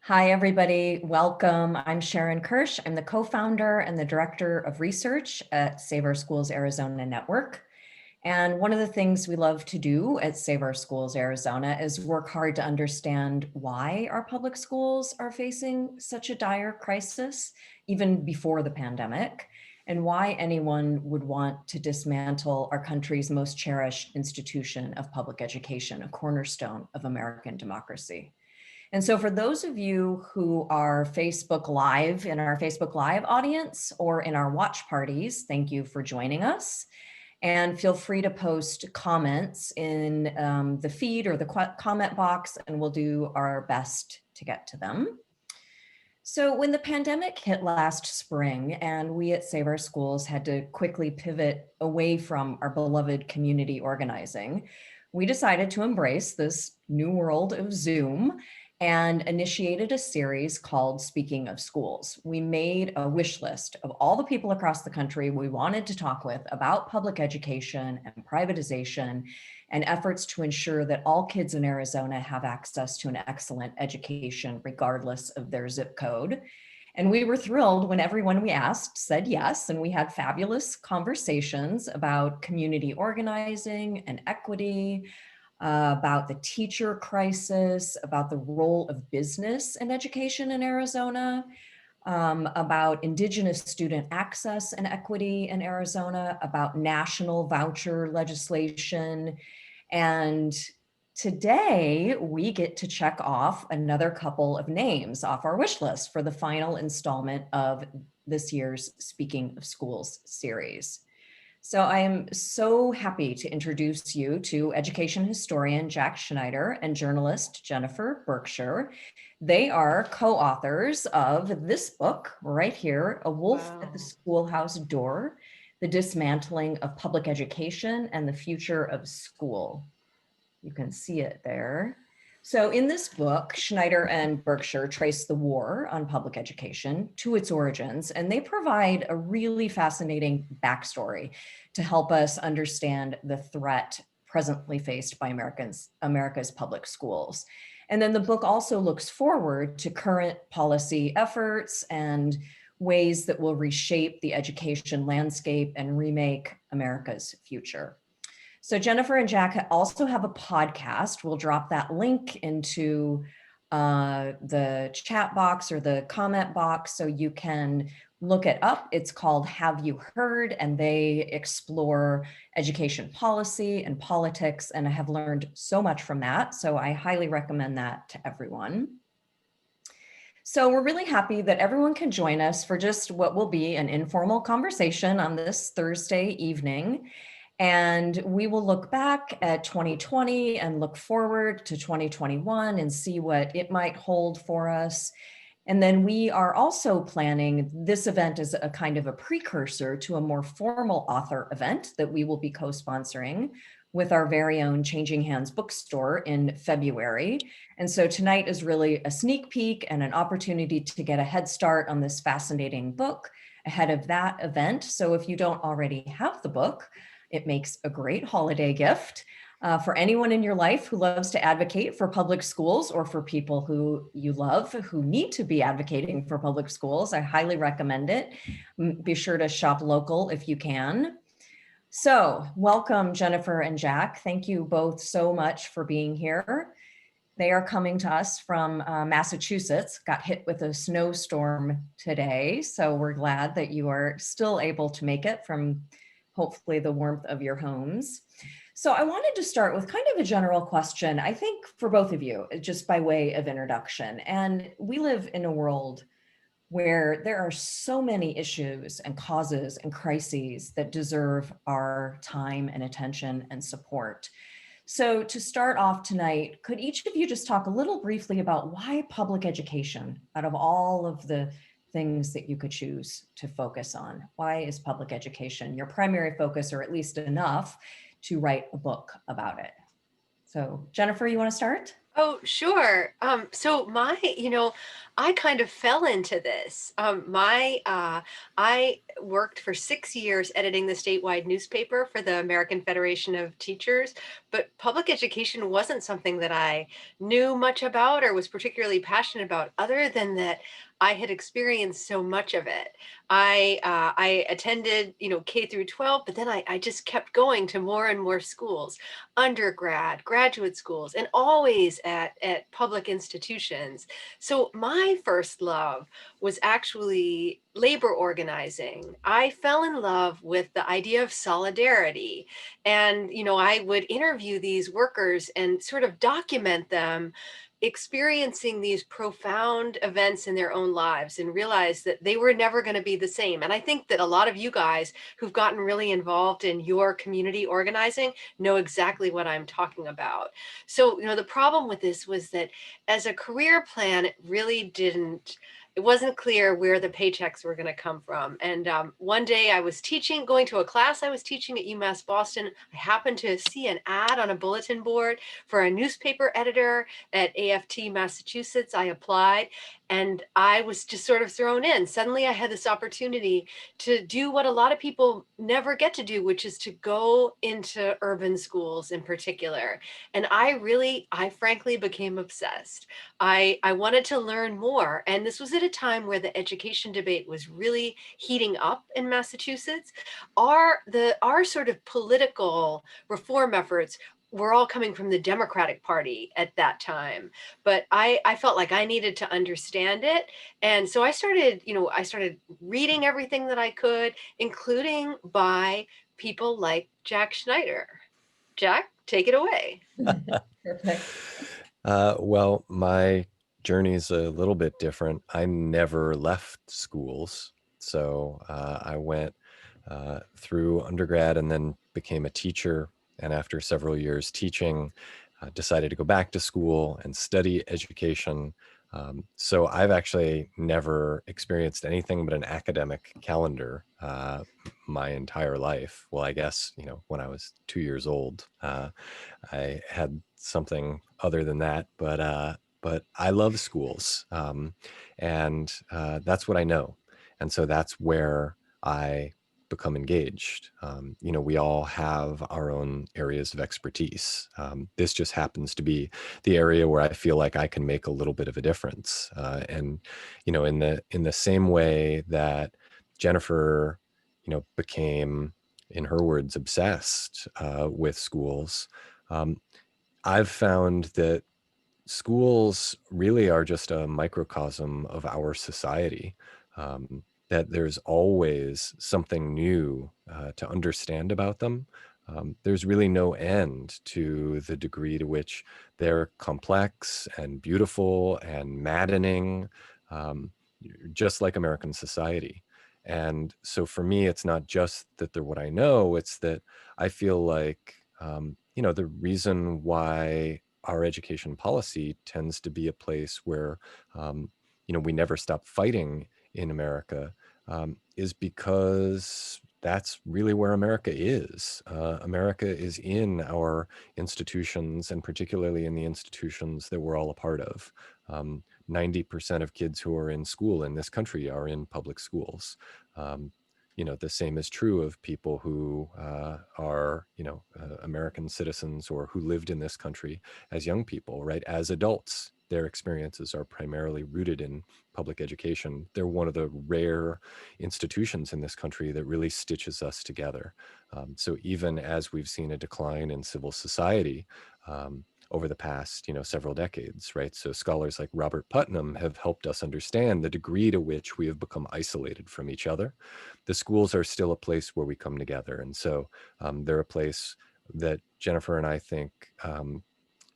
Hi, everybody. Welcome. I'm Sharon Kirsch. I'm the co-founder and the director of research at Save Our Schools Arizona Network. And one of the things we love to do at Save Our Schools Arizona is work hard to understand why our public schools are facing such a dire crisis, even before the pandemic, and why anyone would want to dismantle our country's most cherished institution of public education, a cornerstone of American democracy. And so for those of you who are Facebook Live in our Facebook Live audience or in our watch parties, thank you for joining us. And feel free to post comments in the feed or the comment box, and we'll do our best to get to them. So when the pandemic hit last spring and we at Save Our Schools had to quickly pivot away from our beloved community organizing, we decided to embrace this new world of Zoom and initiated a series called Speaking of Schools. We made a wish list of all the people across the country we wanted to talk with about public education and privatization and efforts to ensure that all kids in Arizona have access to an excellent education, regardless of their zip code. And we were thrilled when everyone we asked said yes, and we had fabulous conversations about community organizing and equity, about the teacher crisis, about the role of business in education in Arizona, about Indigenous student access and equity in Arizona, about national voucher legislation. And today we get to check off another couple of names off our wish list for the final installment of this year's Speaking of Schools series. So I am so happy to introduce you to education historian Jack Schneider and journalist Jennifer Berkshire. They are co-authors of this book right here, A Wolf at the Schoolhouse Door, The Dismantling of Public Education and the Future of School. You can see it there. So in this book, Schneider and Berkshire trace the war on public education to its origins, and they provide a really fascinating backstory to help us understand the threat presently faced by America's public schools. And then the book also looks forward to current policy efforts and ways that will reshape the education landscape and remake America's future. So Jennifer and Jack also have a podcast. We'll drop that link into the chat box or the comment box so you can look it up. It's called Have You Heard? And they explore education policy and politics, and I have learned so much from that. So I highly recommend that to everyone. So we're really happy that everyone can join us for just what will be an informal conversation on this Thursday evening. And we will look back at 2020 and look forward to 2021 and see what it might hold for us. And then we are also planning this event as a kind of a precursor to a more formal author event that we will be co-sponsoring with our very own Changing Hands bookstore in February. And so tonight is really a sneak peek and an opportunity to get a head start on this fascinating book ahead of that event. So if you don't already have the book, it makes a great holiday gift for anyone in your life who loves to advocate for public schools or for people who you love who need to be advocating for public schools. I highly recommend it. Be sure to shop local if you can. So welcome, Jennifer and Jack. Thank you both so much for being here. They are coming to us from Massachusetts, got hit with a snowstorm today. So we're glad that you are still able to make it from hopefully the warmth of your homes. So I wanted to start with kind of a general question, I think for both of you, just by way of introduction. And we live in a world where there are so many issues and causes and crises that deserve our time and attention and support. So to start off tonight, could each of you just talk a little briefly about why public education out of all of the things that you could choose to focus on? Why is public education your primary focus, or at least enough to write a book about it? So Jennifer, you want to start? Oh, sure. So I kind of fell into this. I worked for 6 years editing the statewide newspaper for the American Federation of Teachers, but public education wasn't something that I knew much about or was particularly passionate about, other than that I had experienced so much of it. I attended, K through 12, but then I just kept going to more and more schools, undergrad, graduate schools, and always at public institutions. So my first love was actually labor organizing. I fell in love with the idea of solidarity. And, I would interview these workers and sort of document them experiencing these profound events in their own lives and realize that they were never going to be the same. And I think that a lot of you guys who've gotten really involved in your community organizing know exactly what I'm talking about. So, the problem with this was that as a career plan, it wasn't clear where the paychecks were going to come from. And one day I was going to a class I was teaching at UMass Boston. I happened to see an ad on a bulletin board for a newspaper editor at AFT, Massachusetts. I applied and I was just sort of thrown in. Suddenly I had this opportunity to do what a lot of people never get to do, which is to go into urban schools in particular. And I frankly became obsessed. I wanted to learn more. And this was at a time where the education debate was really heating up in Massachusetts. Our sort of political reform efforts were all coming from the Democratic Party at that time. But I felt like I needed to understand it. And so I started reading everything that I could, including by people like Jack Schneider. Jack, take it away. Perfect. Well, my journey is a little bit different. I never left schools. So I went through undergrad and then became a teacher. And after several years teaching, decided to go back to school and study education. So I've actually never experienced anything but an academic calendar my entire life. Well, I guess, when I was 2 years old, I had something other than that, but I love schools, and that's what I know, and so that's where I become engaged. We all have our own areas of expertise. This just happens to be the area where I feel like I can make a little bit of a difference. And in the same way that Jennifer, became, in her words, obsessed with schools. Um, I've found that schools really are just a microcosm of our society, that there's always something new to understand about them. There's really no end to the degree to which they're complex and beautiful and maddening, um, just like American society. And so for me, it's not just that they're what I know, it's that I feel like, the reason why our education policy tends to be a place where, we never stop fighting in America, is because that's really where America is. America is in our institutions, and particularly in the institutions that we're all a part of. 90% of kids who are in school in this country are in public schools. Um, the same is true of people who are, American citizens or who lived in this country as young people, right? As adults, their experiences are primarily rooted in public education. They're one of the rare institutions in this country that really stitches us together. So even as we've seen a decline in civil society, over the past, several decades, right? So scholars like Robert Putnam have helped us understand the degree to which we have become isolated from each other. The schools are still a place where we come together. And so they're a place that Jennifer and I think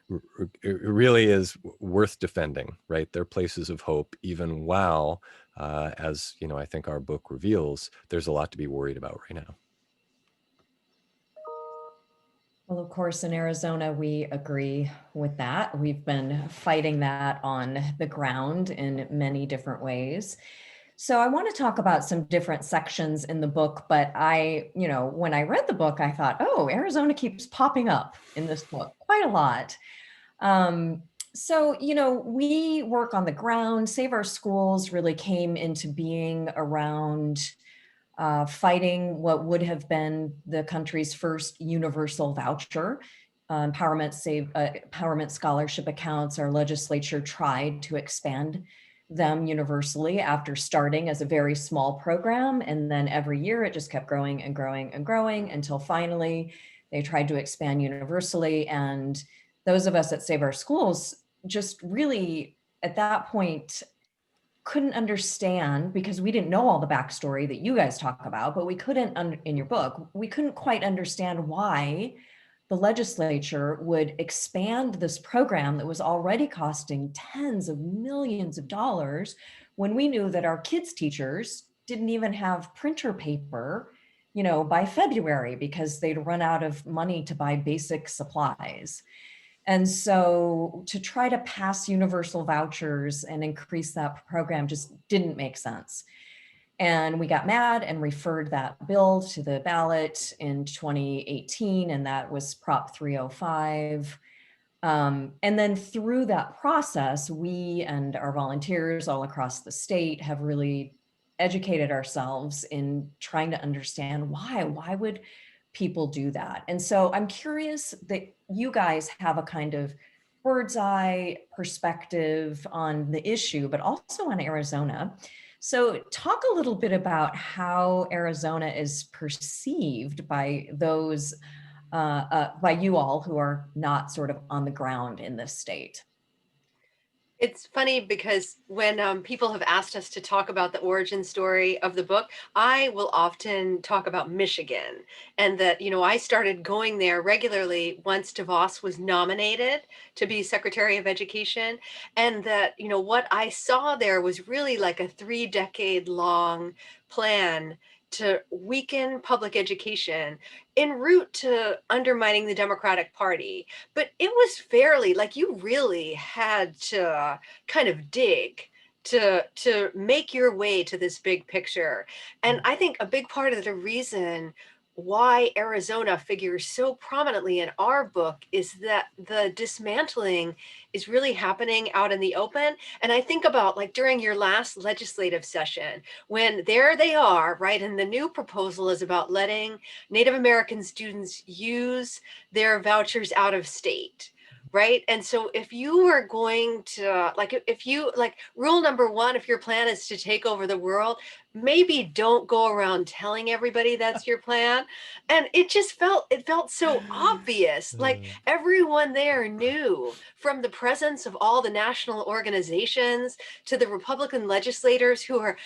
it really is worth defending, right? They're places of hope, even while, as I think our book reveals, there's a lot to be worried about right now. Well, of course, in Arizona, we agree with that. We've been fighting that on the ground in many different ways. So I want to talk about some different sections in the book, but when I read the book, I thought, oh, Arizona keeps popping up in this book quite a lot. Um, So, we work on the ground. Save Our Schools really came into being around fighting what would have been the country's first universal voucher. Empowerment scholarship accounts. Our legislature tried to expand them universally after starting as a very small program. And then every year it just kept growing and growing and growing until finally they tried to expand universally. And those of us at Save Our Schools just really at that point couldn't understand, because we didn't know all the backstory that you guys talk about, but we couldn't, in your book, we couldn't quite understand why the legislature would expand this program that was already costing tens of millions of dollars when we knew that our kids' teachers didn't even have printer paper, by February because they'd run out of money to buy basic supplies. And so to try to pass universal vouchers and increase that program just didn't make sense. And we got mad and referred that bill to the ballot in 2018, and that was Prop 305. And then through that process, we and our volunteers all across the state have really educated ourselves in trying to understand why would people do that. And so I'm curious that you guys have a kind of bird's eye perspective on the issue, but also on Arizona. So talk a little bit about how Arizona is perceived by those by you all who are not sort of on the ground in this state. It's funny because when people have asked us to talk about the origin story of the book, I will often talk about Michigan, and that, I started going there regularly once DeVos was nominated to be Secretary of Education. And that, what I saw there was really like a 3-decade long plan to weaken public education en route to undermining the Democratic Party. But it was fairly like you really had to kind of dig to make your way to this big picture. And I think a big part of the reason why Arizona figures so prominently in our book is that the dismantling is really happening out in the open. And I think about like during your last legislative session, when there they are, right? And the new proposal is about letting Native American students use their vouchers out of state. Right. And so if you are going to if you like rule number one, if your plan is to take over the world, maybe don't go around telling everybody that's your plan. And it felt so obvious. Like everyone there knew, from the presence of all the national organizations to the Republican legislators who are,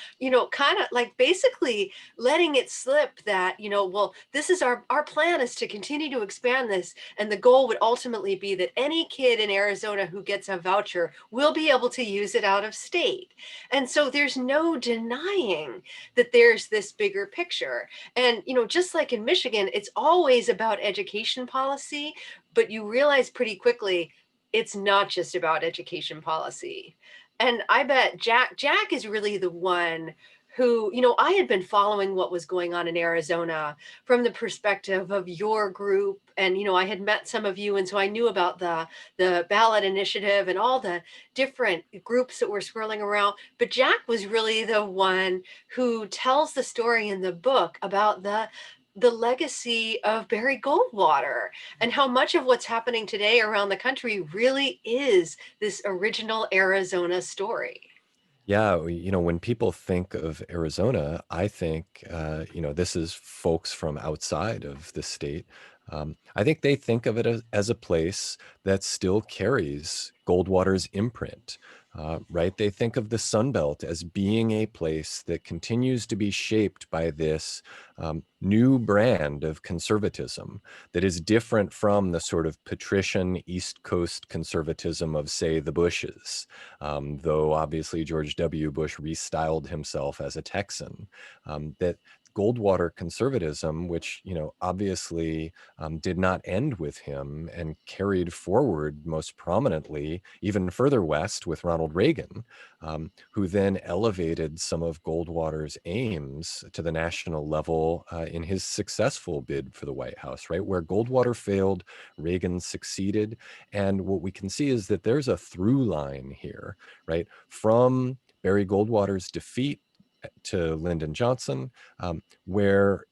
kind of like basically letting it slip that, well, this is our plan is to continue to expand this. And the goal would ultimately be that any kid in Arizona who gets a voucher will be able to use it out of state. And so there's no denying that there's this bigger picture. And, just like in Michigan, it's always about education policy, but you realize pretty quickly it's not just about education policy. And I bet Jack is really the one who, I had been following what was going on in Arizona from the perspective of your group. And, I had met some of you. And so I knew about the ballot initiative and all the different groups that were swirling around. But Jack was really the one who tells the story in the book about the legacy of Barry Goldwater and how much of what's happening today around the country really is this original Arizona story. Yeah, when people think of Arizona, I think, this is folks from outside of the state. I think they think of it as a place that still carries Goldwater's imprint, right? They think of the Sun Belt as being a place that continues to be shaped by this new brand of conservatism that is different from the sort of patrician East Coast conservatism of, say, the Bushes, though obviously George W. Bush restyled himself as a Texan. That Goldwater conservatism, which, obviously did not end with him and carried forward most prominently, even further west with Ronald Reagan, who then elevated some of Goldwater's aims to the national level in his successful bid for the White House, right? Where Goldwater failed, Reagan succeeded. And what we can see is that there's a through line here, right? From Barry Goldwater's defeat to Lyndon Johnson, where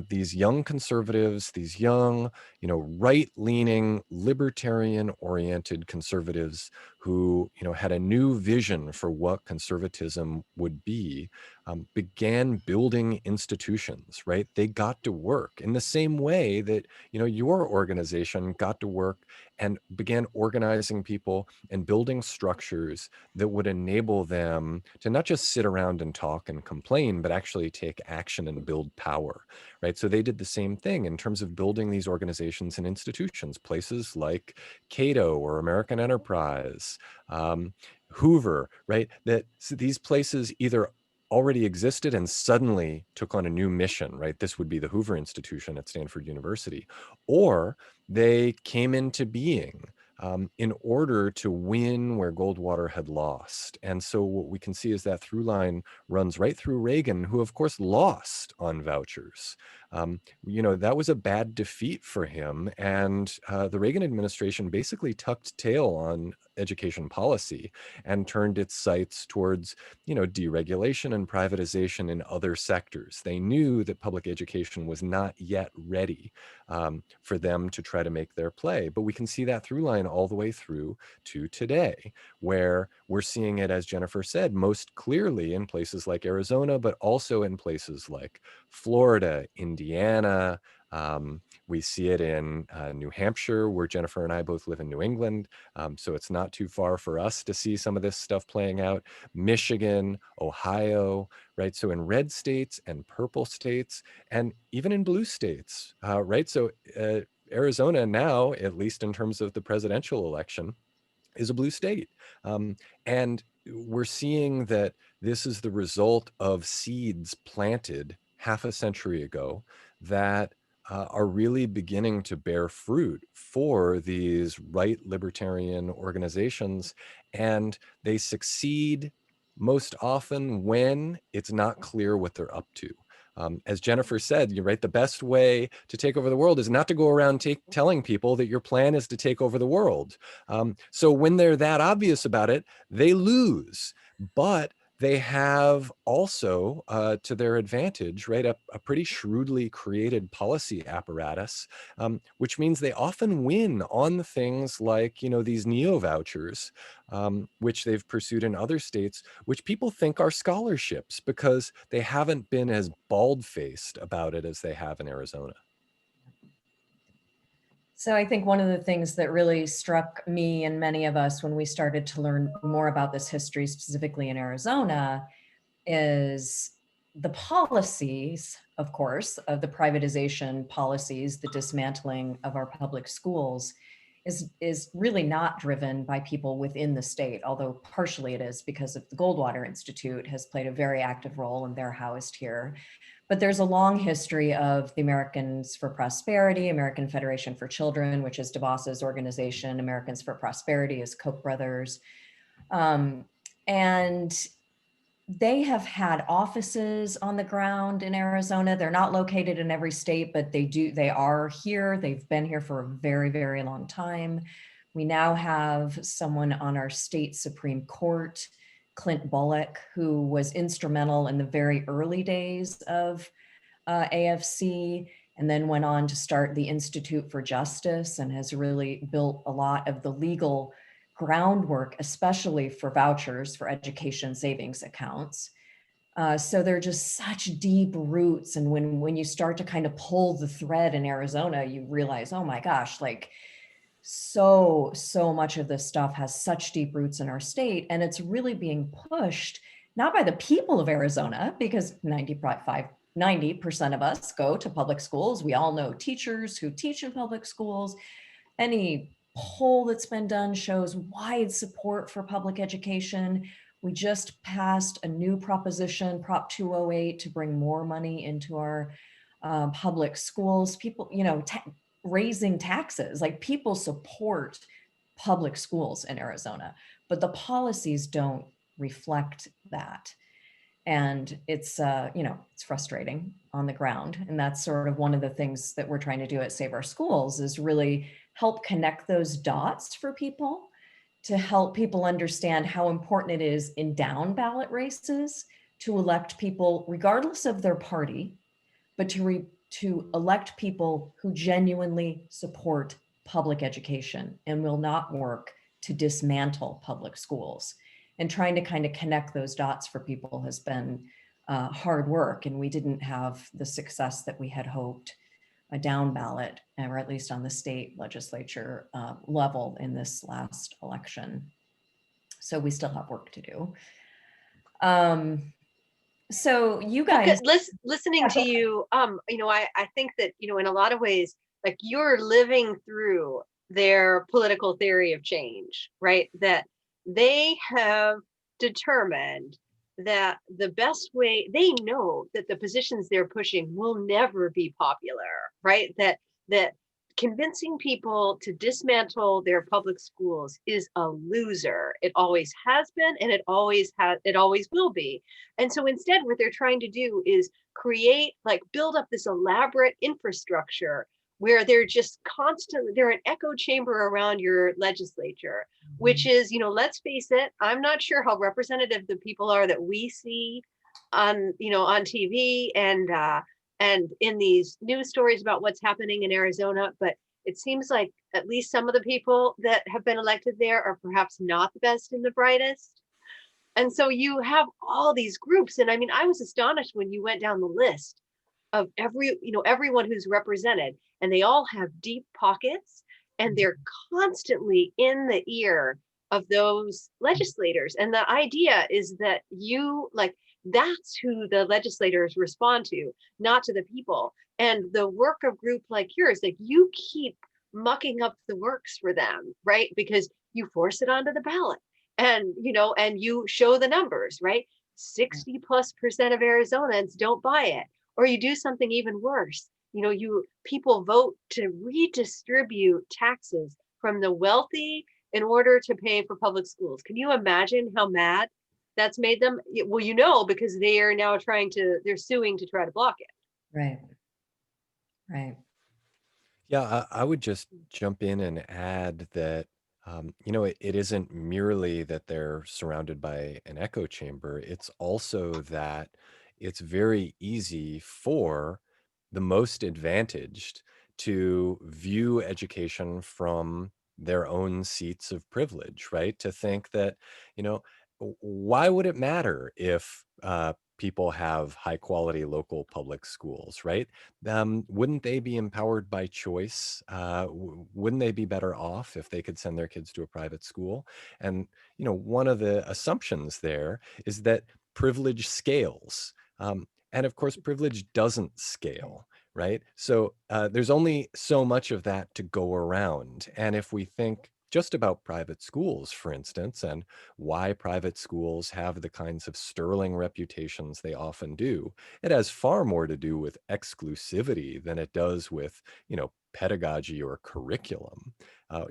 these young conservatives, these young, right-leaning, libertarian-oriented conservatives who had a new vision for what conservatism would be, began building institutions. Right, they got to work in the same way that your organization got to work and began organizing people and building structures that would enable them to not just sit around and talk and complain, but actually take action and build power, right? So they did the same thing in terms of building these organizations and institutions, places like Cato or American Enterprise, Hoover, right? So these places either already existed and suddenly took on a new mission, right? This would be the Hoover Institution at Stanford University, or they came into being in order to win where Goldwater had lost. And so what we can see is that through line runs right through Reagan, who of course lost on vouchers. That was a bad defeat for him. And the Reagan administration basically tucked tail on education policy and turned its sights towards, deregulation and privatization in other sectors. They knew that public education was not yet ready for them to try to make their play. But we can see that through line all the way through to today, where we're seeing it, as Jennifer said, most clearly in places like Arizona, but also in places like Florida, Indiana. We see it in New Hampshire, where Jennifer and I both live in New England. So it's not too far for us to see some of this stuff playing out. Michigan, Ohio, right? So in red states and purple states, and even in blue states, right? So Arizona now, at least in terms of the presidential election, is a blue state. And we're seeing that this is the result of seeds planted half a century ago that are really beginning to bear fruit for these right libertarian organizations. And they succeed most often when it's not clear what they're up to. As Jennifer said, you're right, the best way to take over the world is not to go around telling people that your plan is to take over the world. So when they're that obvious about it, they lose. But they have also, to their advantage, right, a pretty shrewdly created policy apparatus, which means they often win on the things like, these neo-vouchers, which they've pursued in other states, which people think are scholarships because they haven't been as bald-faced about it as they have in Arizona. So I think one of the things that really struck me and many of us when we started to learn more about this history, specifically in Arizona, is the policies, of course, of the privatization policies, the dismantling of our public schools is really not driven by people within the state, although partially it is because of the Goldwater Institute has played a very active role and they're housed here. But there's a long history of the Americans for Prosperity, American Federation for Children, which is DeVos's organization. Americans for Prosperity is Koch brothers. And they have had offices on the ground in Arizona. They're not located in every state, but they are here. They've been here for a very, very long time. We now have someone on our state Supreme Court, Clint Bullock, who was instrumental in the very early days of AFC, and then went on to start the Institute for Justice and has really built a lot of the legal groundwork, especially for vouchers for education savings accounts. So they're just such deep roots. And when you start to kind of pull the thread in Arizona, you realize, oh my gosh, like so much of this stuff has such deep roots in our state. And it's really being pushed, not by the people of Arizona, because 90% of us go to public schools. We all know teachers who teach in public schools. Any poll that's been done shows wide support for public education. We just passed a new proposition, Prop 208, to bring more money into our public schools. People, raising taxes, like people support public schools in Arizona, but the policies don't reflect that. And it's frustrating on the ground. And that's sort of one of the things that we're trying to do at Save Our Schools, is really help connect those dots for people, to help people understand how important it is in down ballot races to elect people regardless of their party, but to elect people who genuinely support public education and will not work to dismantle public schools. And trying to kind of connect those dots for people has been hard work, and we didn't have the success that we had hoped a down ballot, or at least on the state legislature level in this last election. So we still have work to do. So you guys, Listening to you, I think that, in a lot of ways, like, you're living through their political theory of change, right? That they have determined that the best way, they know that the positions they're pushing will never be popular, right? That convincing people to dismantle their public schools is a loser. It always has been, and it always will be. And so instead, what they're trying to do is build up this elaborate infrastructure where they're just constantly, they're an echo chamber around your legislature, which is, let's face it, I'm not sure how representative the people are that we see on TV and in these news stories about what's happening in Arizona. But it seems like at least some of the people that have been elected there are perhaps not the best and the brightest. And so you have all these groups. And I mean, I was astonished when you went down the list of everyone who's represented, and they all have deep pockets, and they're constantly in the ear of those legislators. And the idea is that that's who the legislators respond to, not to the people. And the work of group like yours, like, you keep mucking up the works for them, right? Because you force it onto the ballot, and you show the numbers, right? 60+% of Arizonans don't buy it. Or you do something even worse. People vote to redistribute taxes from the wealthy in order to pay for public schools. Can you imagine how mad that's made them? Well, because they are now they're suing to try to block it. right. Yeah, I would just jump in and add that, it isn't merely that they're surrounded by an echo chamber. It's also that it's very easy for the most advantaged to view education from their own seats of privilege, right? To think that, why would it matter if people have high quality local public schools, right? Wouldn't they be empowered by choice? Wouldn't they be better off if they could send their kids to a private school? And, one of the assumptions there is that privilege scales. And of course, privilege doesn't scale, right? So there's only so much of that to go around. And if we think just about private schools, for instance, and why private schools have the kinds of sterling reputations they often do, it has far more to do with exclusivity than it does with, pedagogy or curriculum.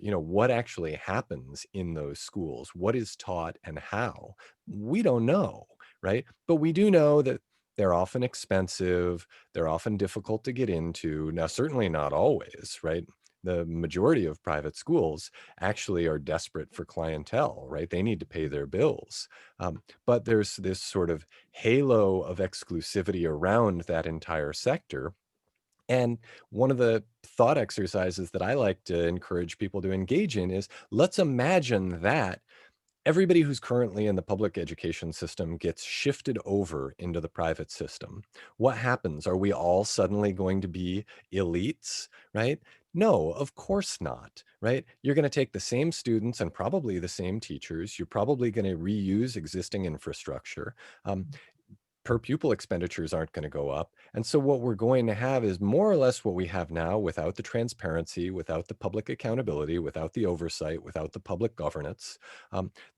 What actually happens in those schools, what is taught and how, we don't know, right? But we do know that they're often expensive, they're often difficult to get into. Now, certainly not always, right? The majority of private schools actually are desperate for clientele, right? They need to pay their bills. But there's this sort of halo of exclusivity around that entire sector. And one of the thought exercises that I like to encourage people to engage in is, let's imagine that everybody who's currently in the public education system gets shifted over into the private system. What happens? Are we all suddenly going to be elites, right? No, of course not, right? You're going to take the same students and probably the same teachers. You're probably going to reuse existing infrastructure. per pupil expenditures aren't going to go up. And so what we're going to have is more or less what we have now, without the transparency, without the public accountability, without the oversight, without the public governance.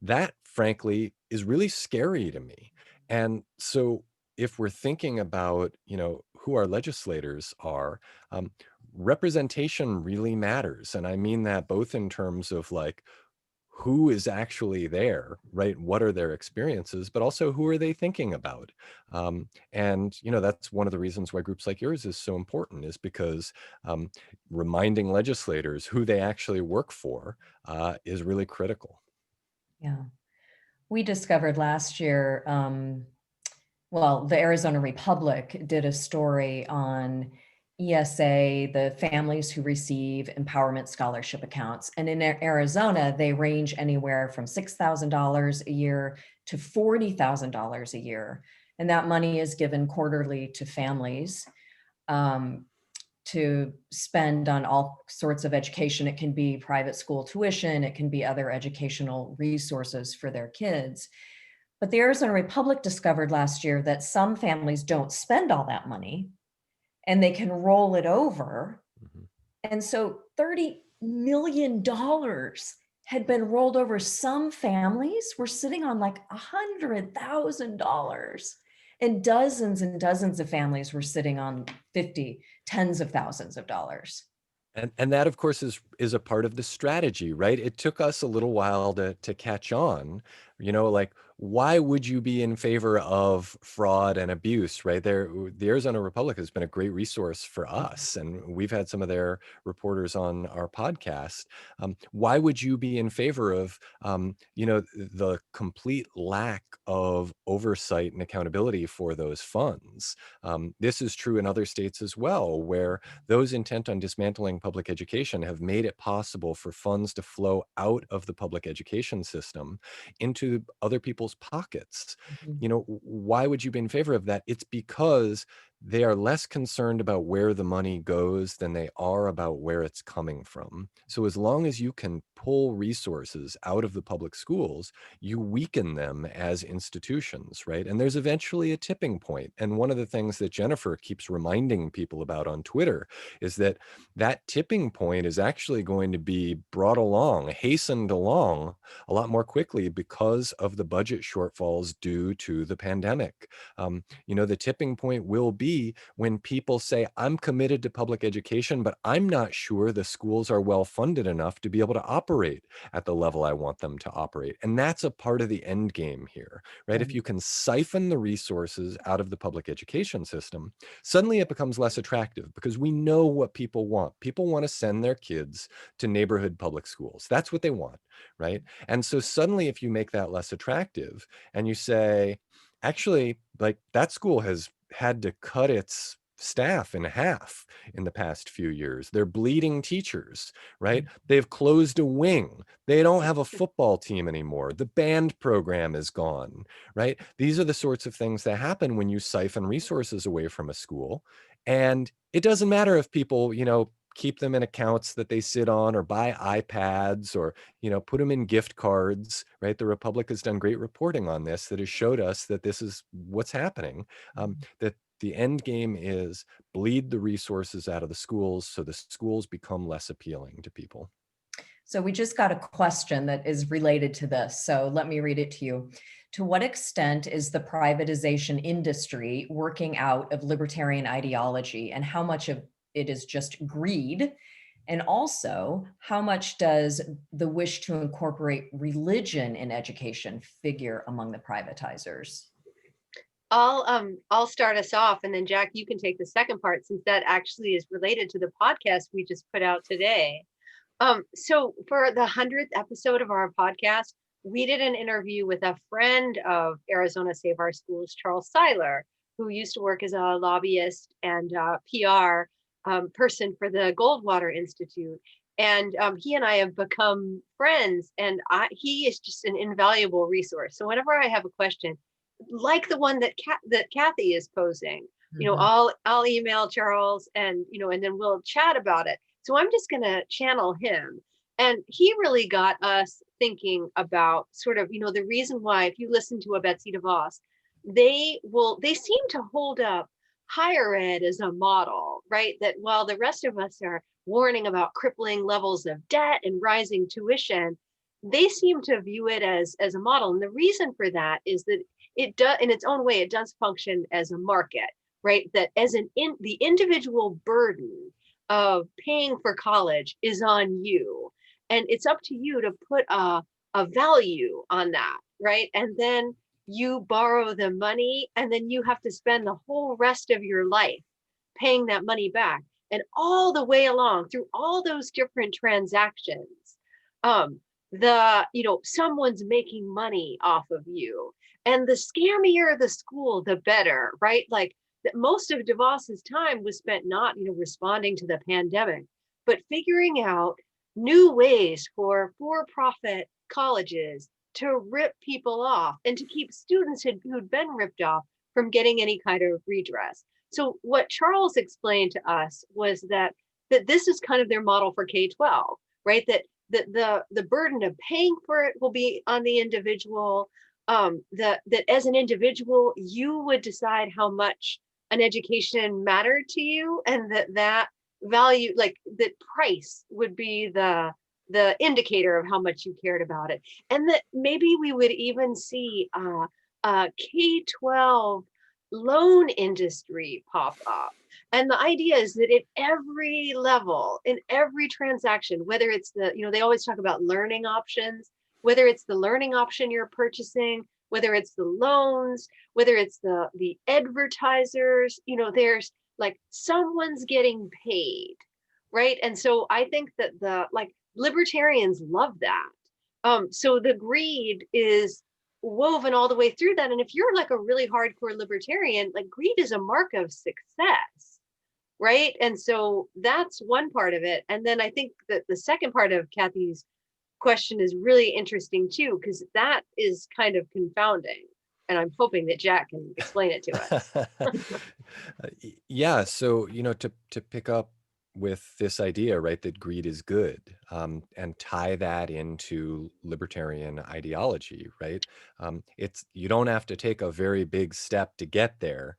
That, frankly, is really scary to me. And so if we're thinking about, who our legislators are, representation really matters. And I mean that both in terms of like, who is actually there, right? What are their experiences, but also who are they thinking about? And that's one of the reasons why groups like yours is so important, is because reminding legislators who they actually work for is really critical. Yeah. We discovered last year, well, the Arizona Republic did a story on ESA, the families who receive empowerment scholarship accounts. And in Arizona, they range anywhere from $6,000 a year to $40,000 a year. And that money is given quarterly to families to spend on all sorts of education. It can be private school tuition, it can be other educational resources for their kids. But the Arizona Republic discovered last year that some families don't spend all that money and they can roll it over. Mhm. And so $30 million had been rolled over. Some families were sitting on like $100,000, and dozens of families were sitting on 50, tens of thousands of dollars. And that, of course, is a part of the strategy, right? It took us a little while to catch on, like, why would you be in favor of fraud and abuse, right? The Arizona Republic has been a great resource for us, and we've had some of their reporters on our podcast. Why would you be in favor of, the complete lack of oversight and accountability for those funds? This is true in other states as well, where those intent on dismantling public education have made it possible for funds to flow out of the public education system into other people's pockets. Mhm. Why would you be in favor of that? It's because they are less concerned about where the money goes than they are about where it's coming from. So as long as you can pull resources out of the public schools, you weaken them as institutions, right? And there's eventually a tipping point. And one of the things that Jennifer keeps reminding people about on Twitter is that tipping point is actually going to be brought along, hastened along a lot more quickly because of the budget shortfalls due to the pandemic. The tipping point will be when people say, I'm committed to public education, but I'm not sure the schools are well funded enough to be able to operate at the level I want them to operate. And that's a part of the end game here, right? If you can siphon the resources out of the public education system, suddenly it becomes less attractive because we know what people want. People want to send their kids to neighborhood public schools. That's what they want, right? And so suddenly if you make that less attractive and you say, actually, like, that school has had to cut its staff in half in the past few years. They're bleeding teachers, right? They've closed a wing. They don't have a football team anymore. The band program is gone, right? These are the sorts of things that happen when you siphon resources away from a school. And it doesn't matter if people, keep them in accounts that they sit on or buy iPads or, put them in gift cards, right? The Republic has done great reporting on this that has showed us that this is what's happening, that the end game is bleed the resources out of the schools so the schools become less appealing to people. So we just got a question that is related to this. So let me read it to you. To what extent is the privatization industry working out of libertarian ideology, and how much of it is just greed? And also, how much does the wish to incorporate religion in education figure among the privatizers? I'll start us off, and then Jack, you can take the second part, since that actually is related to the podcast we just put out today. So for the 100th episode of our podcast, we did an interview with a friend of Arizona Save Our Schools, Charles Seiler, who used to work as a lobbyist and PR person for the Goldwater Institute. And he and I have become friends, and he is just an invaluable resource. So whenever I have a question, like the one that Kathy is posing, I'll email Charles, and and then we'll chat about it. So I'm just going to channel him. And he really got us thinking about sort of, the reason why, if you listen to a Betsy Devos, they seem to hold up higher ed as a model, right? That while the rest of us are warning about crippling levels of debt and rising tuition, they seem to view it as a model. And the reason for that is that it does, in its own way, it does function as a market, right? That as the individual burden of paying for college is on you. And it's up to you to put a value on that, right? And then you borrow the money, and then you have to spend the whole rest of your life paying that money back. And all the way along through all those different transactions, someone's making money off of you. And the scammier the school, the better, right? Like that most of DeVos's time was spent not, responding to the pandemic, but figuring out new ways for for-profit colleges to rip people off and to keep students who'd been ripped off from getting any kind of redress. So what Charles explained to us was that this is kind of their model for K-12, right? That the burden of paying for it will be on the individual. That as an individual, you would decide how much an education mattered to you, and that value, like that price, would be the indicator of how much you cared about it. And that maybe we would even see K-12 loan industry pop up. And the idea is that at every level, in every transaction, whether it's they always talk about learning options, whether it's the learning option you're purchasing, whether it's the loans, whether it's the advertisers, there's like someone's getting paid, right? And so I think that libertarians love that. So the greed is woven all the way through that. And if you're like a really hardcore libertarian, like greed is a mark of success, right? And so that's one part of it. And then I think that the second part of Kathy's question is really interesting too, because that is kind of confounding. And I'm hoping that Jack can explain it to us. Yeah, so to pick up with this idea, right, that greed is good, and tie that into libertarian ideology, right? You don't have to take a very big step to get there,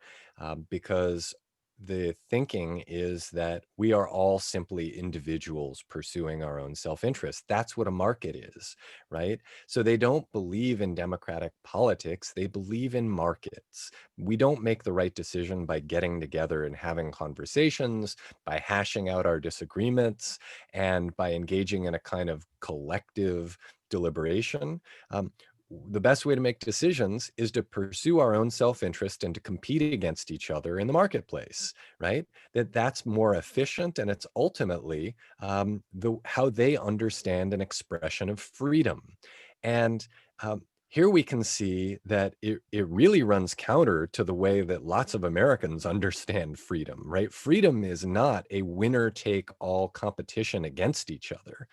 because the thinking is that we are all simply individuals pursuing our own self-interest. That's what a market is, right? So they don't believe in democratic politics. They believe in markets. We don't make the right decision by getting together and having conversations, by hashing out our disagreements, and by engaging in a kind of collective deliberation. The best way to make decisions is to pursue our own self-interest and to compete against each other in the marketplace, right? That's more efficient, and it's ultimately how they understand an expression of freedom. And here we can see that it really runs counter to the way that lots of Americans understand freedom, right? Freedom is not a winner-take-all competition against each other.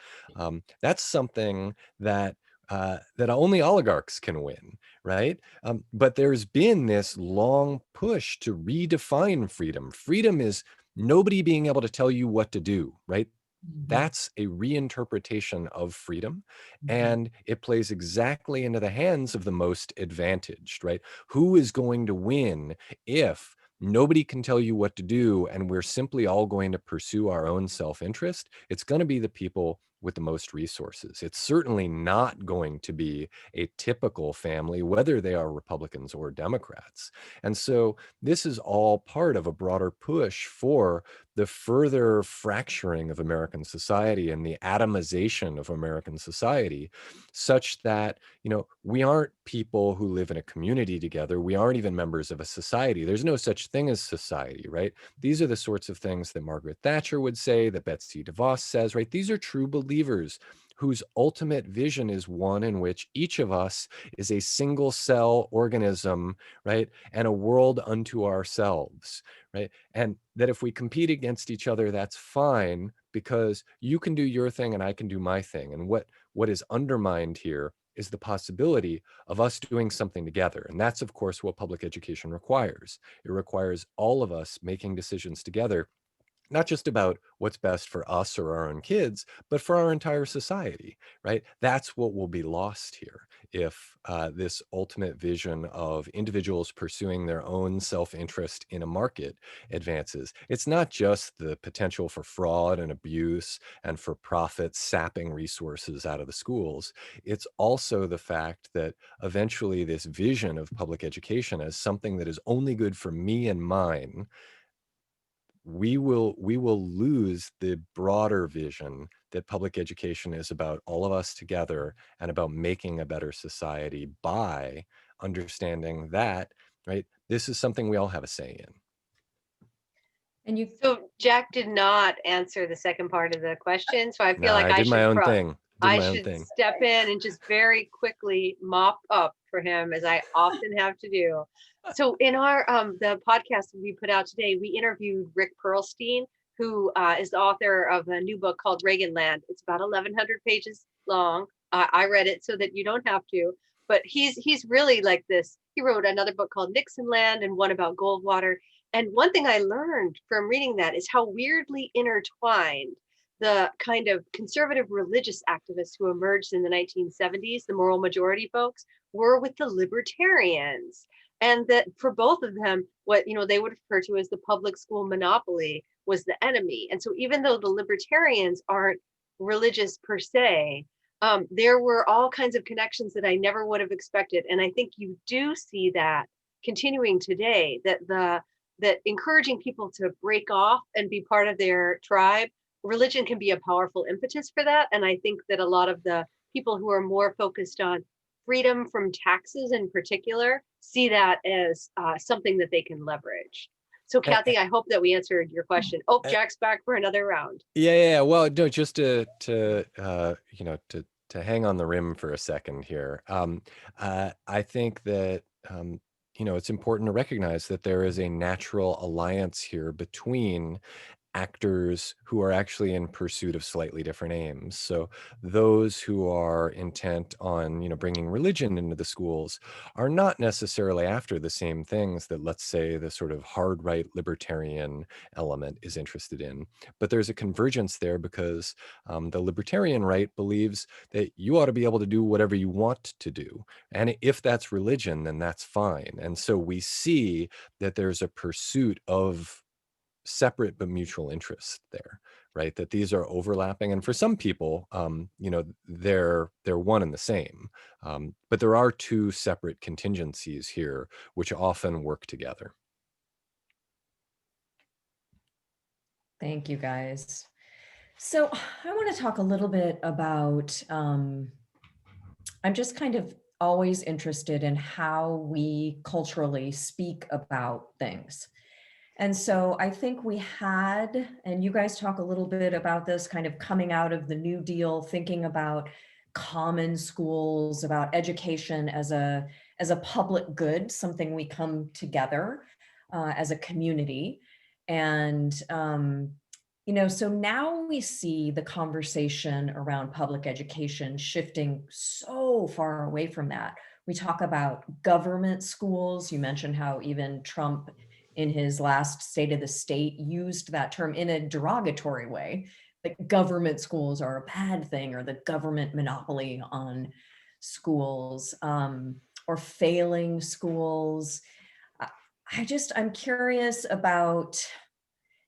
That's something that only oligarchs can win, right? But there's been this long push to redefine freedom. Freedom is nobody being able to tell you what to do, right? That's a reinterpretation of freedom, and it plays exactly into the hands of the most advantaged, right? Who is going to win if nobody can tell you what to do and we're simply all going to pursue our own self-interest? It's going to be the people with the most resources. It's certainly not going to be a typical family, whether they are Republicans or Democrats. And so this is all part of a broader push for the further fracturing of American society and the atomization of American society, such that, we aren't people who live in a community together. We aren't even members of a society. There's no such thing as society, right? These are the sorts of things that Margaret Thatcher would say, that Betsy DeVos says, right? These are true believers whose ultimate vision is one in which each of us is a single cell organism, right? And a world unto ourselves, right? And that if we compete against each other, that's fine, because you can do your thing and I can do my thing. And what is undermined here is the possibility of us doing something together. And that's, of course, what public education requires. It requires all of us making decisions together. not just about what's best for us or our own kids, but for our entire society, right? That's what will be lost here if this ultimate vision of individuals pursuing their own self-interest in a market advances. It's not just the potential for fraud and abuse and for profit sapping resources out of the schools. It's also the fact that eventually this vision of public education as something that is only good for me and mine, we will lose the broader vision that public education is about all of us together and about making a better society by understanding that, right, this is something we all have a say in. And you, So Jack did not answer the second part of the question. So I feel Nah, like I did my own thing. Did I my own should thing. step in and just very quickly mop up for him, as I often have to do. So in our the podcast we put out today, we interviewed Rick Perlstein, who is the author of a new book called Reaganland. It's about 1,100 pages long. I read it so that you don't have to. But he's really like this. He wrote another book called Nixonland and one about Goldwater. And one thing I learned from reading that is how weirdly intertwined the kind of conservative religious activists who emerged in the 1970s, the moral majority folks, were with the libertarians. And that for both of them, what they would refer to as the public school monopoly was the enemy. And so even though the libertarians aren't religious per se, there were all kinds of connections that I never would have expected. And I think you do see that continuing today, that encouraging people to break off and be part of their tribe, religion can be a powerful impetus for that. And I think that a lot of the people who are more focused on freedom from taxes in particular see that as something that they can leverage. So Kathy, I hope that we answered your question. Oh, Jack's back for another round. Yeah. Well, no, just to hang on the rim for a second here. I think that it's important to recognize that there is a natural alliance here between actors who are actually in pursuit of slightly different aims. So those who are intent on, bringing religion into the schools are not necessarily after the same things that, let's say, the sort of hard right libertarian element is interested in. But there's a convergence there because the libertarian right believes that you ought to be able to do whatever you want to do. And if that's religion, then that's fine. And so we see that there's a pursuit of separate but mutual interest there, right? That these are overlapping, and for some people, they're one and the same. But there are two separate contingencies here, which often work together. thank you guys. So I want to talk a little bit about, I'm just kind of always interested in how we culturally speak about things. And so I think we had, and you guys talk a little bit about this kind of coming out of the New Deal, thinking about common schools, about education as a public good, something we come together as a community. And, so now we see the conversation around public education shifting so far away from that. We talk about government schools. You mentioned how even Trump in his last State of the State used that term in a derogatory way, that government schools are a bad thing, or the government monopoly on schools, or failing schools. I'm curious about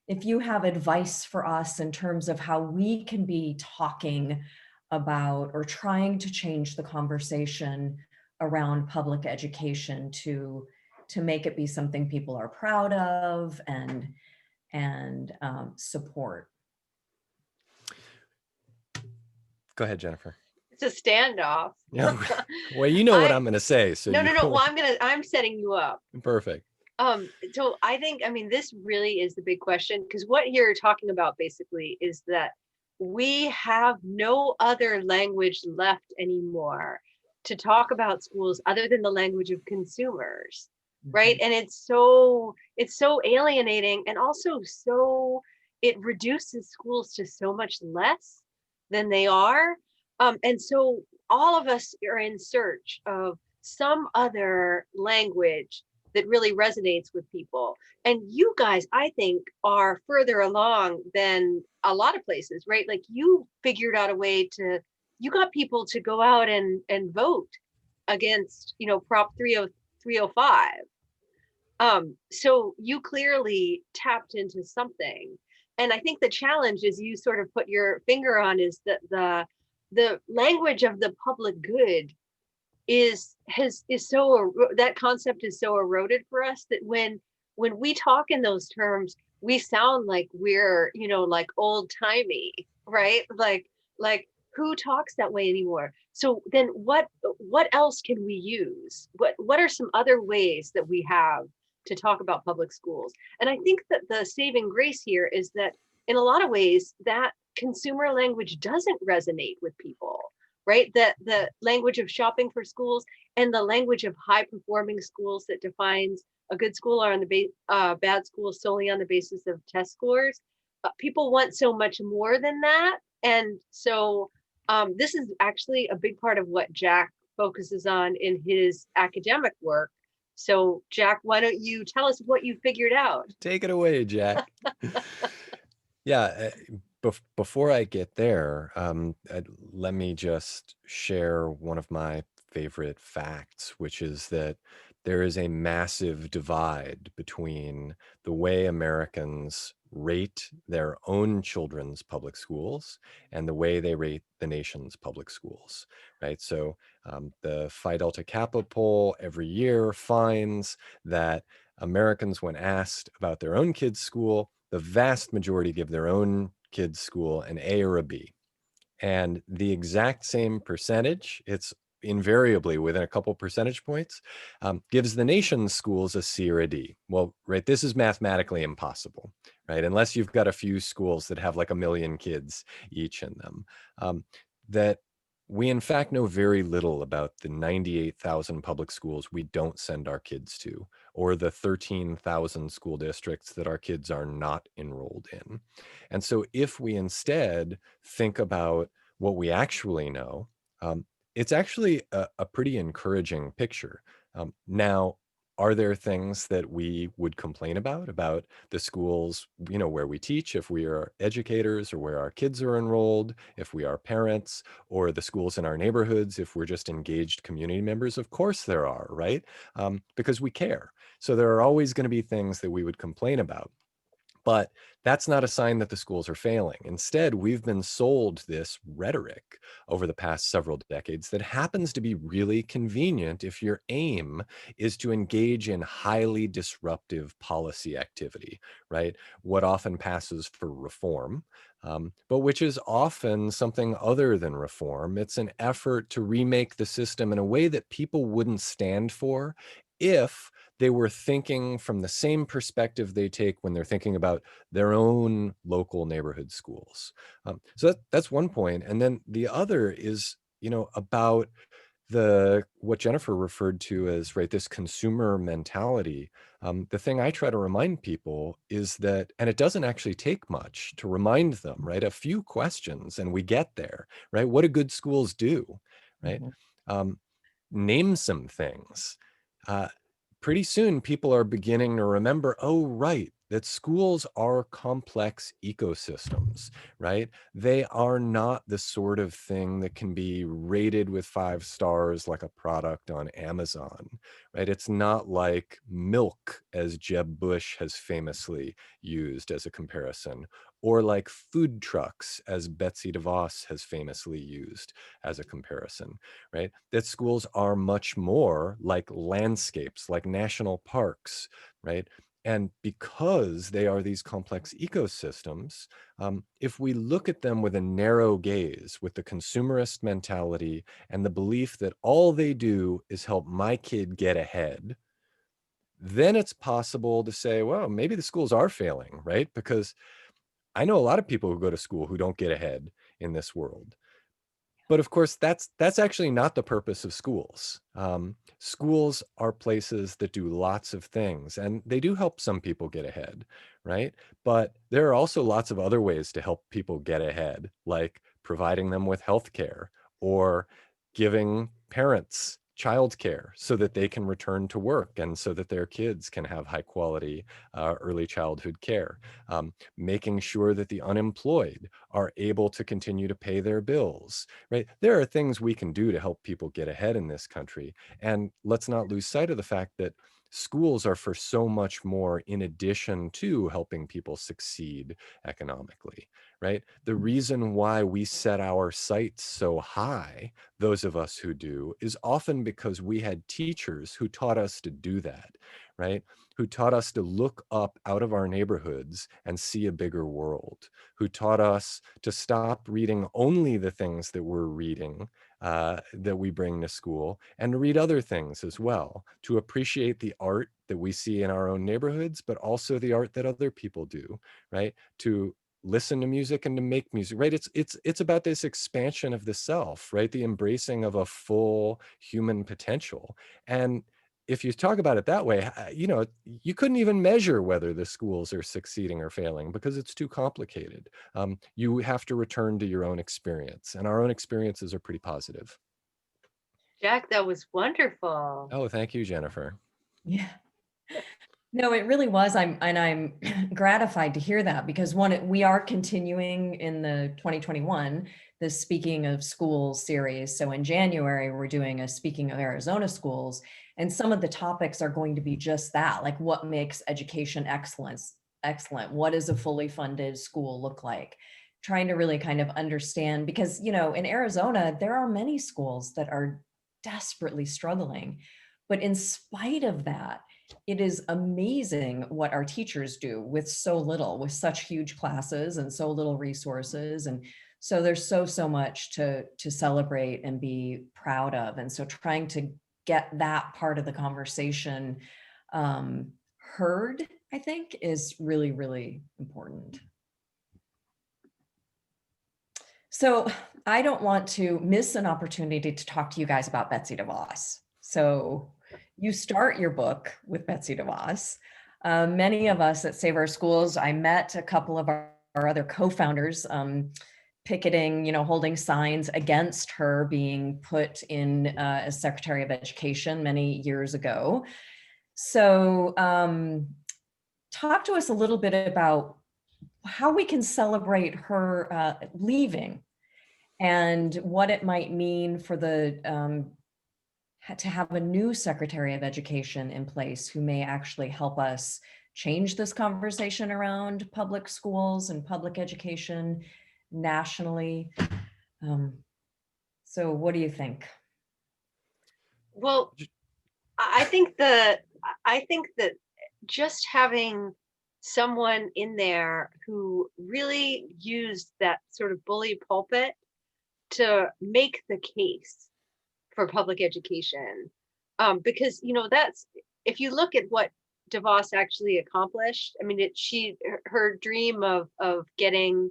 if you have advice for us in terms of how we can be talking about or trying to change the conversation around public education to make it be something people are proud of and support. Go ahead, Jennifer. It's a standoff. Yeah. Well, you know what I'm going to say. So no. Well, I'm setting you up. Perfect. So I think, this really is the big question, because what you're talking about basically is that we have no other language left anymore to talk about schools other than the language of consumers, right? And it's so alienating, and also it reduces schools to so much less than they are. And so all of us are in search of some other language that really resonates with people. And you guys, I think, are further along than a lot of places, right? Like you figured out a way to, you got people to go out and vote against, Prop 305. So you clearly tapped into something. And I think the challenge, is you sort of put your finger on, is that the language of the public good is so, that concept is so eroded for us, that when we talk in those terms, we sound like we're, like old timey, right? Like who talks that way anymore? So then what else can we use? What are some other ways that we have to talk about public schools? And I think that the saving grace here is that in a lot of ways that consumer language doesn't resonate with people, right? That the language of shopping for schools and the language of high performing schools that defines a good school or on the bad school solely on the basis of test scores. People want so much more than that. And so this is actually a big part of what Jack focuses on in his academic work. So Jack, why don't you tell us what you figured out? Take it away, Jack. Yeah, before I get there, let me just share one of my favorite facts, which is that there is a massive divide between the way Americans rate their own children's public schools and the way they rate the nation's public schools, right? So the Phi Delta Kappa poll every year finds that Americans, when asked about their own kids' school, the vast majority give their own kids' school an A or a B. And the exact same percentage, it's invariably within a couple percentage points, gives the nation's schools a C or a D. Well, right, this is mathematically impossible, right? Unless you've got a few schools that have like 1 million kids each in them. That we in fact know very little about the 98,000 public schools we don't send our kids to, or the 13,000 school districts that our kids are not enrolled in. And so if we instead think about what we actually know, it's actually a pretty encouraging picture. Now, are there things that we would complain about the schools, where we teach, if we are educators, or where our kids are enrolled, if we are parents, or the schools in our neighborhoods, if we're just engaged community members? Of course there are, right? Because we care. So there are always going to be things that we would complain about. But that's not a sign that the schools are failing. Instead, we've been sold this rhetoric over the past several decades that happens to be really convenient if your aim is to engage in highly disruptive policy activity, right? What often passes for reform, but which is often something other than reform. It's an effort to remake the system in a way that people wouldn't stand for if they were thinking from the same perspective they take when they're thinking about their own local neighborhood schools. So that's one point. And then the other is, about what Jennifer referred to as, right, this consumer mentality. The thing I try to remind people is that, and it doesn't actually take much to remind them, right? A few questions and we get there, right? What do good schools do, right? Mhm. Name some things. Uh, Pretty soon people are beginning to remember, oh, right, that schools are complex ecosystems, right? They are not the sort of thing that can be rated with 5 stars like a product on Amazon, right? It's not like milk, as Jeb Bush has famously used as a comparison, or like food trucks, as Betsy DeVos has famously used as a comparison, right? That schools are much more like landscapes, like national parks, right? And because they are these complex ecosystems, if we look at them with a narrow gaze, with the consumerist mentality and the belief that all they do is help my kid get ahead, then it's possible to say, well, maybe the schools are failing, right? Because I know a lot of people who go to school who don't get ahead in this world. But of course, that's actually not the purpose of schools. Schools are places that do lots of things, and they do help some people get ahead, right? But there are also lots of other ways to help people get ahead, like providing them with healthcare or giving parents childcare so that they can return to work and so that their kids can have high quality early childhood care, making sure that the unemployed are able to continue to pay their bills, right? There are things we can do to help people get ahead in this country. And let's not lose sight of the fact that schools are for so much more in addition to helping people succeed economically, right? The reason why we set our sights so high, those of us who do, is often because we had teachers who taught us to do that, right? Who taught us to look up out of our neighborhoods and see a bigger world, who taught us to stop reading only the things that we're reading, that we bring to school, and to read other things as well, to appreciate the art that we see in our own neighborhoods, but also the art that other people do, right? To listen to music and to make music, right? It's about this expansion of the self, right? The embracing of a full human potential. And if you talk about it that way, you couldn't even measure whether the schools are succeeding or failing because it's too complicated. You have to return to your own experience, and our own experiences are pretty positive. Jack, that was wonderful. Oh, thank you, Jennifer. Yeah. No, it really was. I'm gratified to hear that because we are continuing in the 2021, the Speaking of Schools series. So in January, we're doing a Speaking of Arizona Schools, and some of the topics are going to be just that, like what makes education excellent? What does a fully funded school look like? Trying to really kind of understand, because, in Arizona, there are many schools that are desperately struggling. But in spite of that, it is amazing what our teachers do with so little, with such huge classes and so little resources. And so there's so much to celebrate and be proud of. And so trying to get that part of the conversation heard, I think, is really, really important. So I don't want to miss an opportunity to talk to you guys about Betsy Devos. So you start your book with Betsy Devos. Many of us at Save Our Schools, I met a couple of our other co-founders picketing, holding signs against her being put in as Secretary of Education many years ago. So talk to us a little bit about how we can celebrate her leaving and what it might mean for to have a new Secretary of Education in place who may actually help us change this conversation around public schools and public education nationally. So what do you think? Well, I think that just having someone in there who really used that sort of bully pulpit to make the case for public education, because that's, if you look at what DeVos actually accomplished, I mean, her dream of getting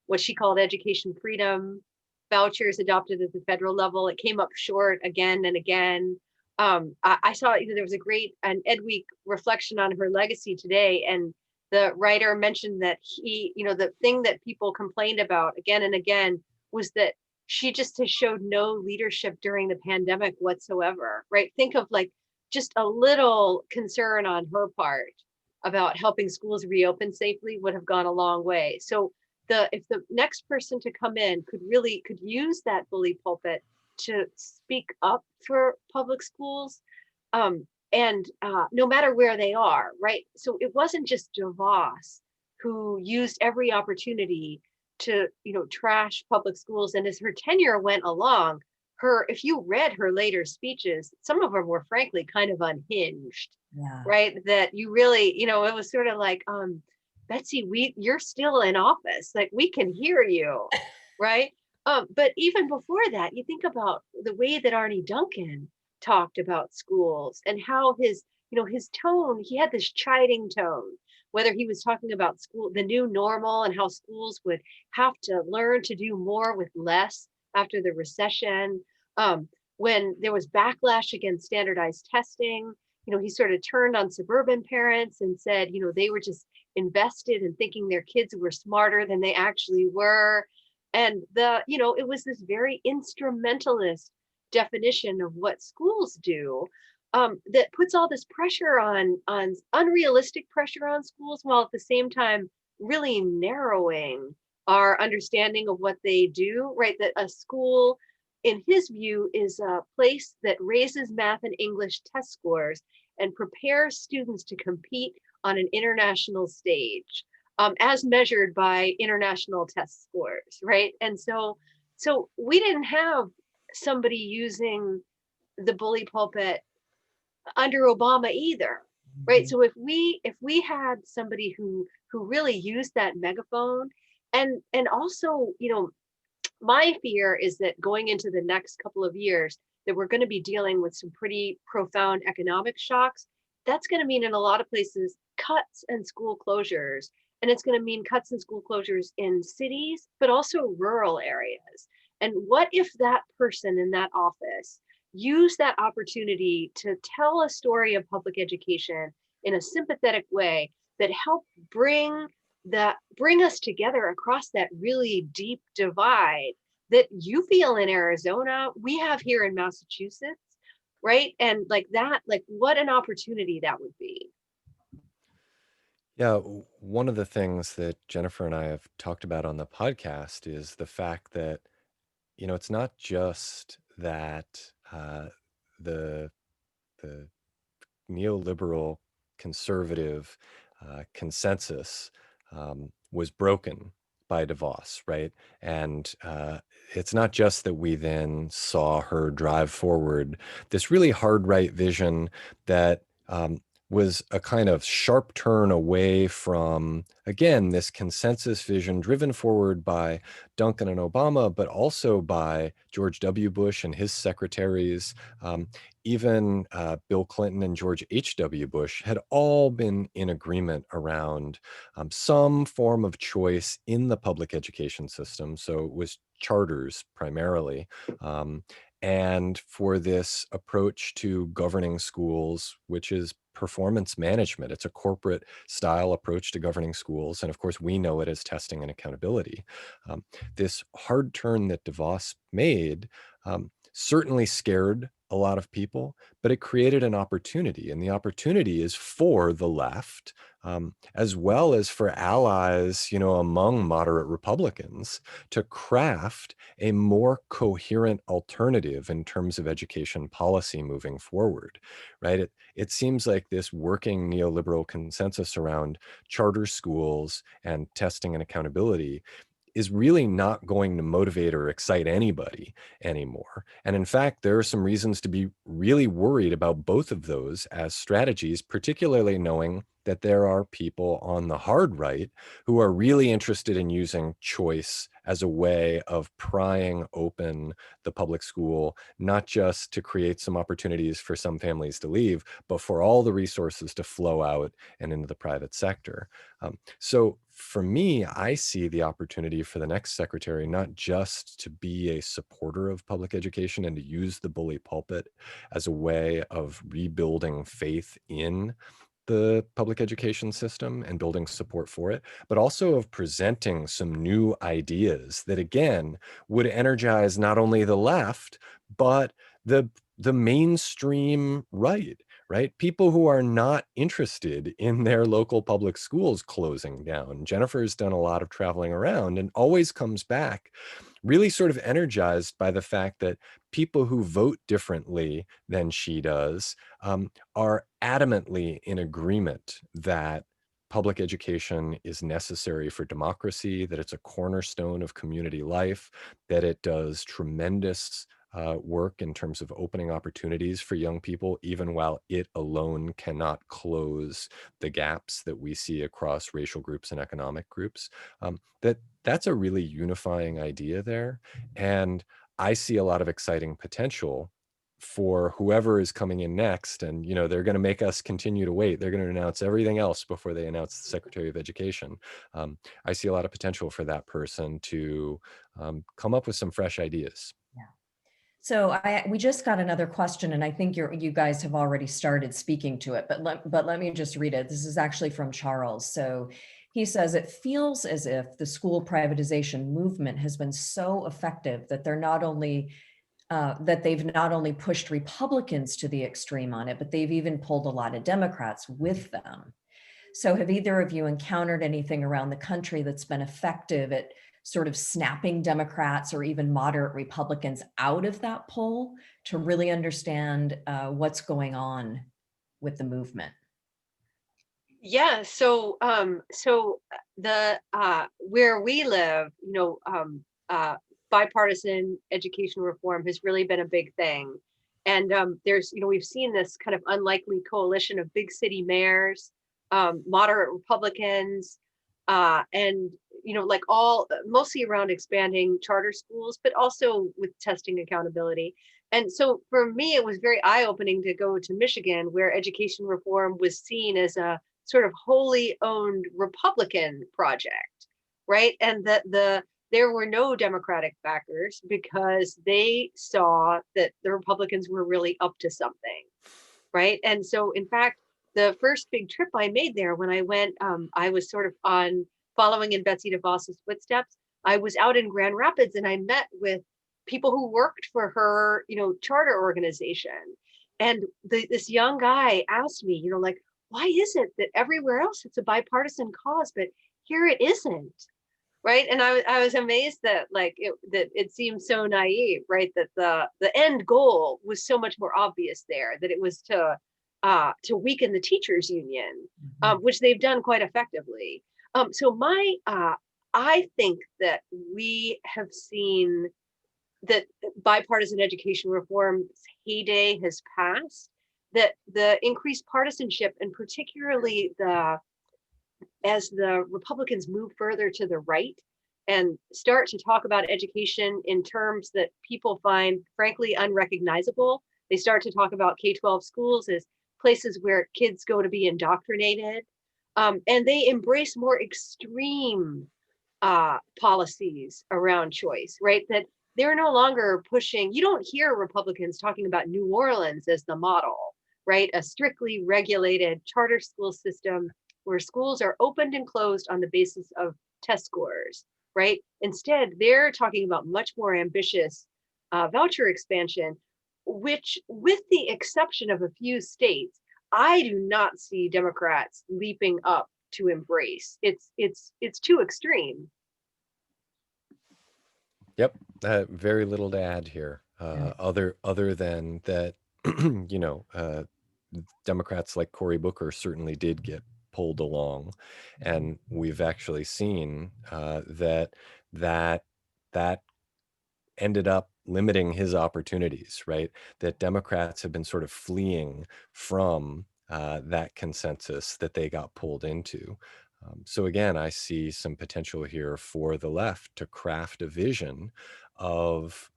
what she called education freedom vouchers adopted at the federal level, it came up short again and again. I saw there was an Ed Week reflection on her legacy today, and the writer mentioned that the thing that people complained about again and again was that she just has showed no leadership during the pandemic whatsoever, right? Think of like just a little concern on her part about helping schools reopen safely would have gone a long way. So if the next person to come in could use that bully pulpit to speak up for public schools, and no matter where they are, right? So it wasn't just DeVos who used every opportunity to trash public schools, and as her tenure went along, if you read her later speeches, some of them were frankly kind of unhinged. Yeah. Right? That you really, it was sort of like, Betsy, you're still in office, like we can hear you, right? But even before that, you think about the way that Arnie Duncan talked about schools and how his tone, he had this chiding tone, whether he was talking about school, the new normal, and how schools would have to learn to do more with less after the recession. When there was backlash against standardized testing, he sort of turned on suburban parents and said, they were just invested in thinking their kids were smarter than they actually were. And it was this very instrumentalist definition of what schools do, that puts all this pressure on unrealistic pressure on schools, while at the same time really narrowing our understanding of what they do, right? That a school, in his view, is a place that raises math and English test scores and prepares students to compete on an international stage, as measured by international test scores, right? And so we didn't have somebody using the bully pulpit under Obama either, right? So if we had somebody who really used that megaphone, and also, my fear is that going into the next couple of years, that we're going to be dealing with some pretty profound economic shocks. That's going to mean in a lot of places cuts and school closures. And it's going to mean cuts and school closures in cities, but also rural areas. And what if that person in that office used that opportunity to tell a story of public education in a sympathetic way that helped bring us together across that really deep divide that you feel in Arizona, we have here in Massachusetts, right? And like that, like what an opportunity that would be. Yeah, one of the things that Jennifer and I have talked about on the podcast is the fact that, it's not just that the the neoliberal conservative consensus was broken by DeVos, right? And it's not just that we then saw her drive forward this really hard right vision that was a kind of sharp turn away from, again, this consensus vision driven forward by Duncan and Obama, but also by George W. Bush and his secretaries. Even Bill Clinton and George H.W. Bush had all been in agreement around some form of choice in the public education system. So it was charters primarily. And for this approach to governing schools, which is performance management. It's a corporate style approach to governing schools. And of course, we know it as testing and accountability. This hard turn that DeVos made certainly scared a lot of people, but it created an opportunity. And the opportunity is for the left, as well as for allies, among moderate Republicans, to craft a more coherent alternative in terms of education policy moving forward, right? It seems like this working neoliberal consensus around charter schools and testing and accountability is really not going to motivate or excite anybody anymore. And in fact, there are some reasons to be really worried about both of those as strategies, particularly knowing that there are people on the hard right who are really interested in using choice as a way of prying open the public school, not just to create some opportunities for some families to leave, but for all the resources to flow out and into the private sector. So for me, I see the opportunity for the next secretary not just to be a supporter of public education and to use the bully pulpit as a way of rebuilding faith in the public education system and building support for it, but also of presenting some new ideas that, again, would energize not only the left, but the mainstream right? People who are not interested in their local public schools closing down. Jennifer's done a lot of traveling around and always comes back really sort of energized by the fact that people who vote differently than she does are adamantly in agreement that public education is necessary for democracy, that it's a cornerstone of community life, that it does tremendous work in terms of opening opportunities for young people, even while it alone cannot close the gaps that we see across racial groups and economic groups. That's a really unifying idea there. And I see a lot of exciting potential for whoever is coming in next. And, they're going to make us continue to wait. They're going to announce everything else before they announce the Secretary of Education. I see a lot of potential for that person to come up with some fresh ideas. So we just got another question, and I think you guys have already started speaking to it, but let me just read it. This is actually from Charles. So he says, it feels as if the school privatization movement has been so effective that they're not only that they've not only pushed Republicans to the extreme on it, but they've even pulled a lot of Democrats with them. So have either of you encountered anything around the country that's been effective at sort of snapping Democrats or even moderate Republicans out of that poll to really understand what's going on with the movement? Yeah, so the where we live, bipartisan education reform has really been a big thing. And there's, we've seen this kind of unlikely coalition of big city mayors, moderate Republicans, and like all mostly around expanding charter schools, but also with testing accountability. And so for me, it was very eye-opening to go to Michigan, where education reform was seen as a sort of wholly owned Republican project, right? And that there were no Democratic backers because they saw that the Republicans were really up to something, right? And so, in fact, the first big trip I made there, when I went, I was sort of on following in Betsy Devos's footsteps. I was out in Grand Rapids and I met with people who worked for her, charter organization. And this young guy asked me, like, why is it that everywhere else it's a bipartisan cause, but here it isn't? Right. And I was amazed that that it seems so naive, right? That the end goal was so much more obvious there, that it was to weaken the teachers union, which they've done quite effectively. So I think that we have seen that bipartisan education reform's heyday has passed, that the increased partisanship, and particularly as the Republicans move further to the right and start to talk about education in terms that people find frankly unrecognizable, they start to talk about K-12 schools as places where kids go to be indoctrinated, and they embrace more extreme policies around choice, right? That they're no longer pushing, you don't hear Republicans talking about New Orleans as the model, right? A strictly regulated charter school system where schools are opened and closed on the basis of test scores, right? Instead, they're talking about much more ambitious voucher expansion, which, with the exception of a few states, I do not see Democrats leaping up to embrace. It's too extreme. Yep, very little to add here, other than that, you know, Democrats like Cory Booker certainly did get pulled along, and we've actually seen that that ended up limiting his opportunities, right? That Democrats have been sort of fleeing from that consensus that they got pulled into. So again, I see some potential here for the left to craft a vision of,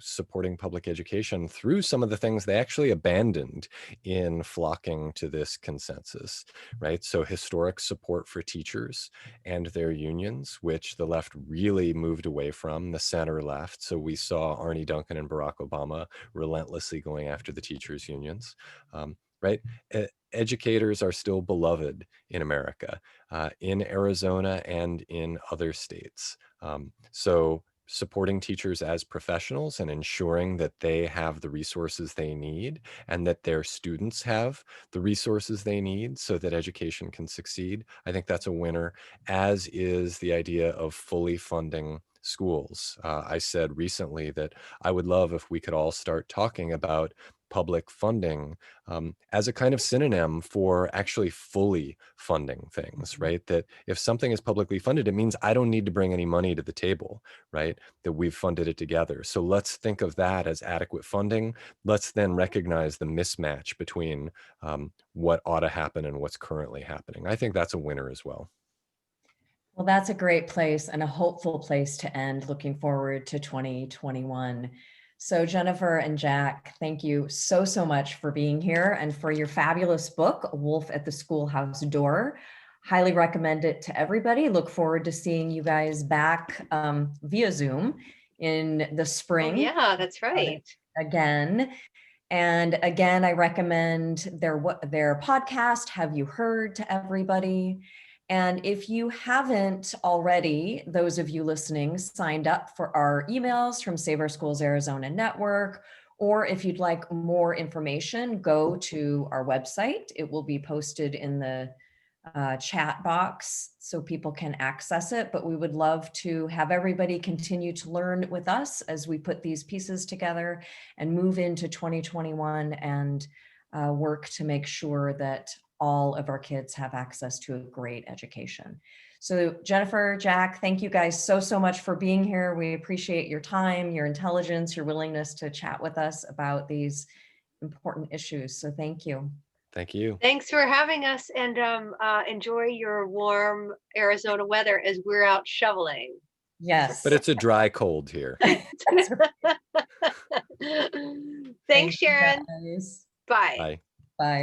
supporting public education through some of the things they actually abandoned in flocking to this consensus, right? So historic support for teachers and their unions, which the left really moved away from, the center left. So we saw Arne Duncan and Barack Obama relentlessly going after the teachers' unions, right? Educators are still beloved in America, in Arizona and in other states. So supporting teachers as professionals and ensuring that they have the resources they need and that their students have the resources they need so that education can succeed, I think that's a winner, as is the idea of fully funding schools. I said recently that I would love if we could all start talking about public funding as a kind of synonym for actually fully funding things, right? That if something is publicly funded, it means I don't need to bring any money to the table, right? That we've funded it together. So let's think of that as adequate funding. Let's then recognize the mismatch between what ought to happen and what's currently happening. I think that's a winner as well. Well, that's a great place and a hopeful place to end, looking forward to 2021. So Jennifer and Jack, thank you so, so much for being here and for your fabulous book, A Wolf at the Schoolhouse Door. Highly recommend it to everybody. Look forward to seeing you guys back via Zoom in the spring. Oh, yeah, that's right. Again. And again, I recommend their podcast, Have You Heard, to everybody. And if you haven't already, those of you listening, signed up for our emails from Save Our Schools Arizona Network, or if you'd like more information, go to our website. It will be posted in the chat box so people can access it. But we would love to have everybody continue to learn with us as we put these pieces together and move into 2021 and work to make sure that all of our kids have access to a great education. So Jennifer, Jack, thank you guys so much for being here. We appreciate your time, your intelligence, your willingness to chat with us about these important issues. So thank you. Thank you. Thanks for having us, and enjoy your warm Arizona weather as we're out shoveling. Yes. But it's a dry cold here. Thanks, Sharon. Guys. Bye. Bye.